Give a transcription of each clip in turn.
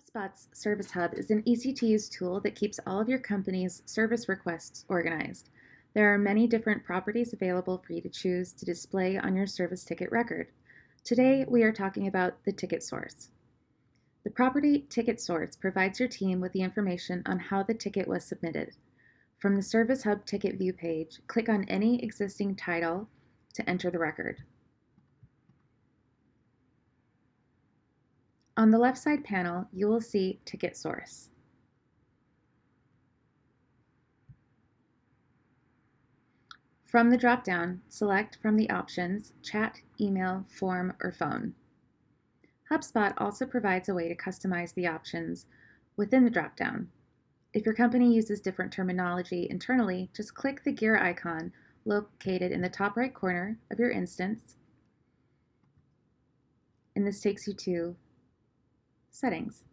HubSpot's Service Hub is an easy-to-use tool that keeps all of your company's service requests organized. There are many different properties available for you to choose to display on your service ticket record. Today, we are talking about the ticket source. The property ticket source provides your team with the information on how the ticket was submitted. From the Service Hub ticket view page, click on any existing title to enter the record. On the left side panel, you will see Ticket Source. From the drop-down, select from the options Chat, Email, Form, or Phone. HubSpot also provides a way to customize the options within the drop-down. If your company uses different terminology internally, just click the gear icon located in the top right corner of your instance, and this takes you to Settings.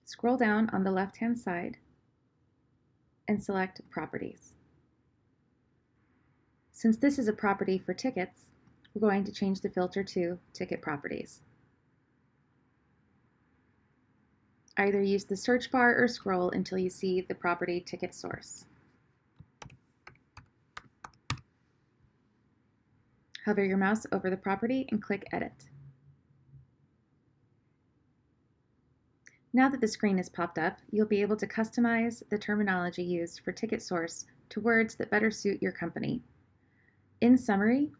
Scroll down on the left-hand side and select Properties. Since this is a property for tickets, we're going to change the filter to Ticket Properties. Either use the search bar or scroll until you see the property ticket source. Hover your mouse over the property and click Edit. Now that the screen is popped up, you'll be able to customize the terminology used for ticket source to words that better suit your company. In summary,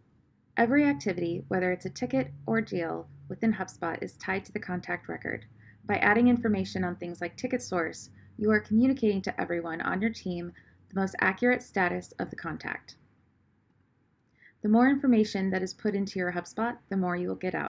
every activity, whether it's a ticket or deal within HubSpot, is tied to the contact record. By adding information on things like ticket source, you are communicating to everyone on your team the most accurate status of the contact. The more information that is put into your HubSpot, the more you will get out.